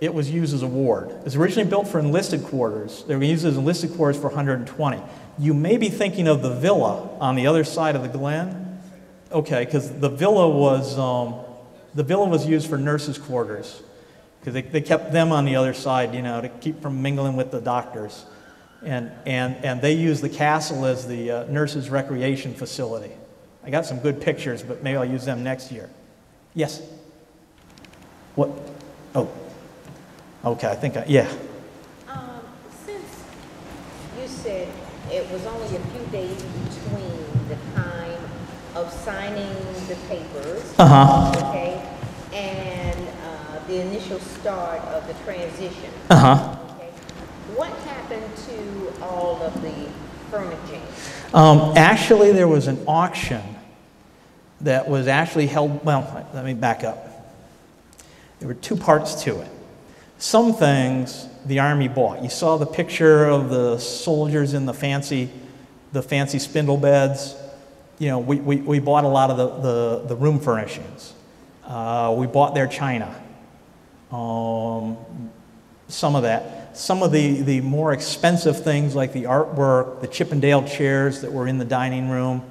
S2: it was used as a ward. It was originally built for enlisted quarters. They were used as enlisted quarters for 120. You may be thinking of the villa on the other side of the Glen. Okay, because the villa was used for nurses' quarters because they kept them on the other side, to keep from mingling with the doctors. And they used the castle as the nurses' recreation facility. I got some good pictures, but maybe I'll use them next year. Yes? What? Oh. Okay, I think yeah.
S6: Since you said it was only a few days between the time of signing the papers, okay, and the initial start of the transition, okay, what happened to all of the furnishing?
S2: Actually, there was an auction that was actually held. Well, let me back up. There were two parts to it. Some things the Army bought. You saw the picture of the soldiers in the fancy spindle beds. We bought a lot of the room furnishings. We bought their china. Some of that. Some of the more expensive things like the artwork, the Chippendale chairs that were in the dining room,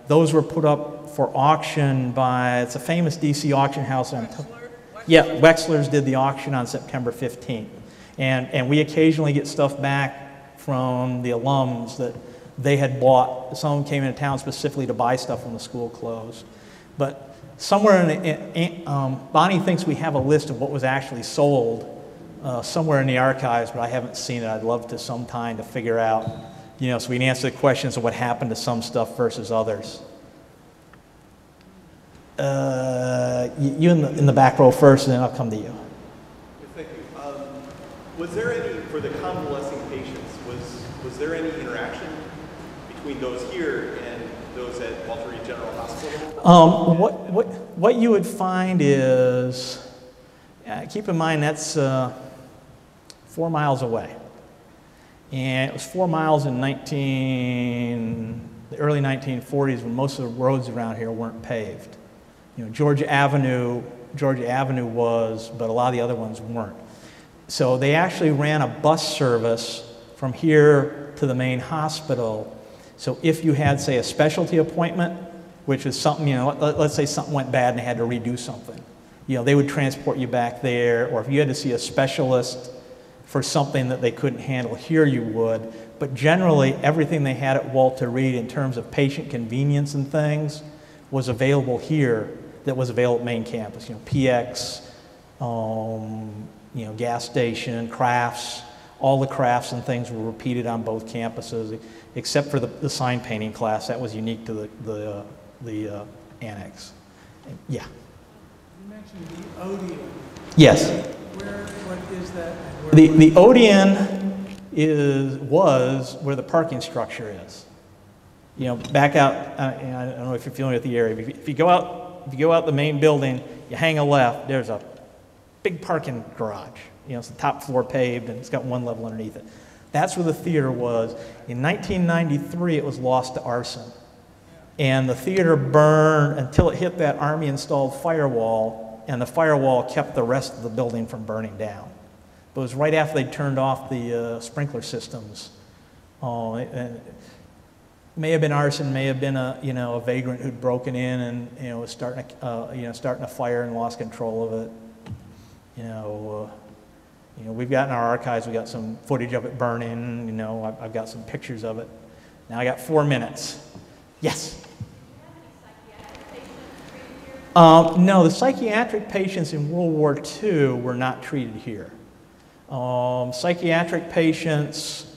S2: those were put up for auction by, it's a famous DC auction house. Yeah, Wexler's did the auction on September 15th. And we occasionally get stuff back from the alums that they had bought. Some of them came into town specifically to buy stuff when the school closed. But somewhere Bonnie thinks we have a list of what was actually sold somewhere in the archives, but I haven't seen it. I'd love to sometime to figure out, so we can answer the questions of what happened to some stuff versus others. You in the back row first, and then I'll come to you.
S7: Thank you. Was there any, for the convalescing patients, was there any interaction between those here and those at Walter Reed General Hospital?
S2: What you would find is, keep in mind that's 4 miles away. And it was 4 miles in the early 1940s when most of the roads around here weren't paved. Georgia Avenue was, but a lot of the other ones weren't. So they actually ran a bus service from here to the main hospital. So if you had, say, a specialty appointment, which is something, let's say something went bad and they had to redo something, they would transport you back there. Or if you had to see a specialist for something that they couldn't handle here, you would. But generally, everything they had at Walter Reed in terms of patient convenience and things was available here that was available at main campus. PX, gas station, crafts, all the crafts and things were repeated on both campuses, except for the sign painting class. That was unique to the annex. Yeah.
S8: You mentioned the Odeon.
S2: Yes.
S8: What is that?
S2: The Odeon was where the parking structure is. Back out. I don't know if you're familiar with the area. But if you go out the main building, you hang a left. There's a big parking garage. It's the top floor paved, and it's got one level underneath it. That's where the theater was. In 1993, it was lost to arson, and the theater burned until it hit that Army-installed firewall, and the firewall kept the rest of the building from burning down. But it was right after they turned off the sprinkler systems. May have been arson, may have been a, a vagrant who'd broken in and, was starting a fire and lost control of it. We've got in our archives, we got some footage of it burning, I've got some pictures of it. Now I got 4 minutes. Yes? No, the psychiatric patients in World War II were not treated here. Psychiatric patients,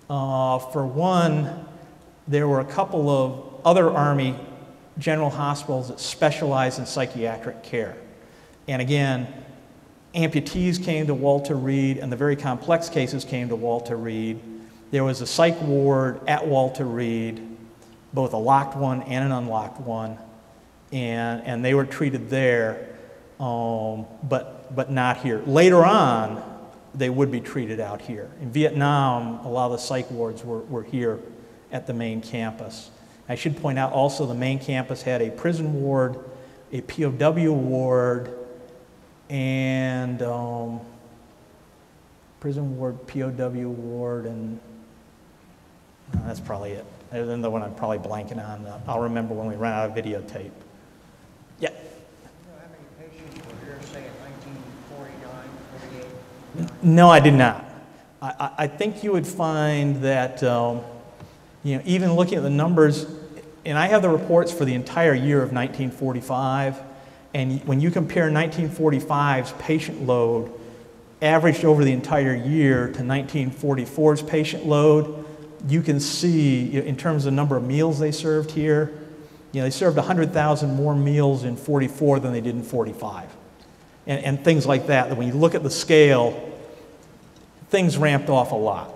S2: for one, there were a couple of other Army general hospitals that specialized in psychiatric care. And again, amputees came to Walter Reed, and the very complex cases came to Walter Reed. There was a psych ward at Walter Reed, both a locked one and an unlocked one, and they were treated there, but not here. Later on, they would be treated out here. In Vietnam, a lot of the psych wards were here at the main campus. I should point out also the main campus had a prison ward, a POW ward, and prison ward, POW ward, and that's probably it. Other than the one I'm probably blanking on. I'll remember when we run out of videotape. Yeah.
S9: You know how many patients were here, say, in 1949, 48?
S2: No, I did not. I think you would find that, even looking at the numbers, and I have the reports for the entire year of 1945, and when you compare 1945's patient load averaged over the entire year to 1944's patient load, you can see, in terms of the number of meals they served here, they served 100,000 more meals in 44 than they did in 45. And things like that, that when you look at the scale, things ramped off a lot.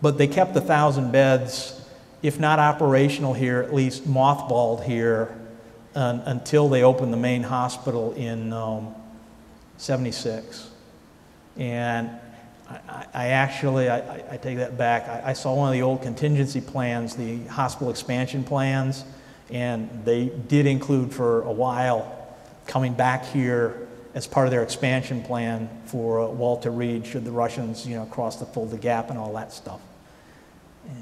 S2: But they kept 1,000 beds, if not operational here, at least mothballed here until they opened the main hospital in '76. And I take that back. I saw one of the old contingency plans, the hospital expansion plans, and they did include for a while coming back here as part of their expansion plan for Walter Reed should the Russians, cross the Fulda Gap and all that stuff.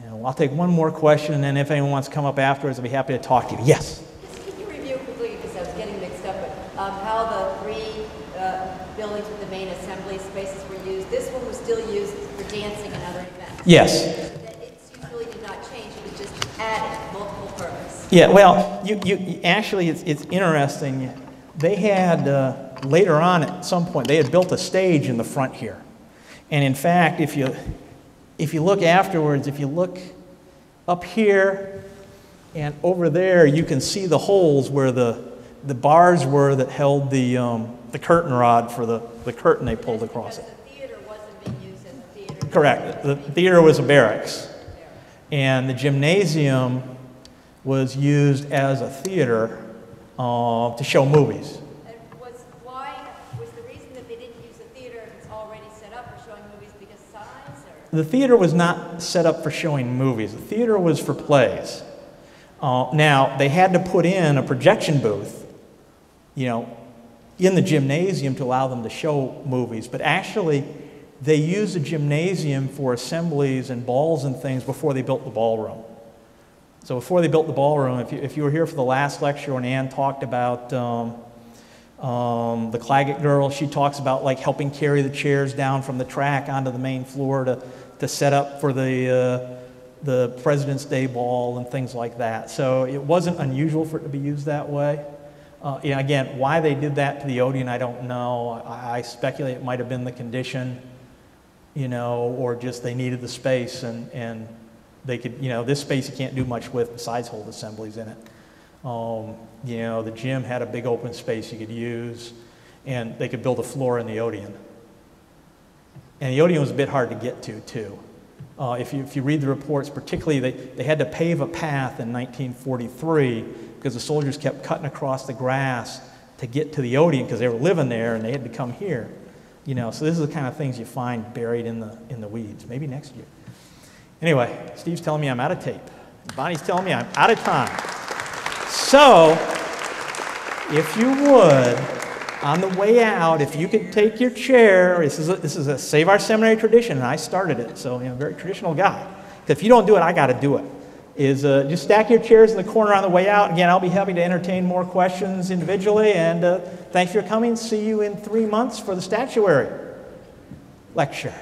S2: And I'll take one more question, and then if anyone wants to come up afterwards, I'll be happy to talk to you. Yes?
S10: Can you review quickly, because I was getting mixed up, but how the three buildings with the main assembly spaces were used? This one was still used for dancing and other events.
S2: Yes.
S10: Its use really did not change, it was just added, multiple purpose.
S2: Yeah, well, you actually, it's interesting. They had, later on at some point, they had built a stage in the front here. And in fact, if you look afterwards, if you look up here and over there, you can see the holes where the bars were that held the curtain rod for the curtain they pulled across it.
S10: The theater wasn't being used as a theater.
S2: Correct. The theater was a barracks. And the gymnasium was used as a theater to show movies.
S10: And was the reason that they didn't use the theater if it's already set up for showing movies because size? Or?
S2: The theater was not set up for showing movies. The theater was for plays. Now, they had to put in a projection booth, in the gymnasium to allow them to show movies. But actually, they used the gymnasium for assemblies and balls and things before they built the ballroom. So before they built the ballroom, if you were here for the last lecture when Ann talked about the Claggett girl, she talks about like helping carry the chairs down from the track onto the main floor to set up for the President's Day ball and things like that. So it wasn't unusual for it to be used that way. Again, why they did that to the Odeon, I don't know. I speculate it might have been the condition, or just they needed the space and they could, this space you can't do much with besides hold assemblies in it. The gym had a big open space you could use, and they could build a floor in the Odeon. And the Odeon was a bit hard to get to, too. If you read the reports, particularly they had to pave a path in 1943 because the soldiers kept cutting across the grass to get to the Odeon because they were living there and they had to come here. So this is the kind of things you find buried in the weeds. Maybe next year. Anyway, Steve's telling me I'm out of tape. Bonnie's telling me I'm out of time. So, if you would, on the way out, if you could take your chair, this is a Save Our Seminary tradition, and I started it, so I'm a very traditional guy. If you don't do it, I got to do it. is just stack your chairs in the corner on the way out. Again, I'll be happy to entertain more questions individually, and thanks for coming. See you in 3 months for the statuary lecture.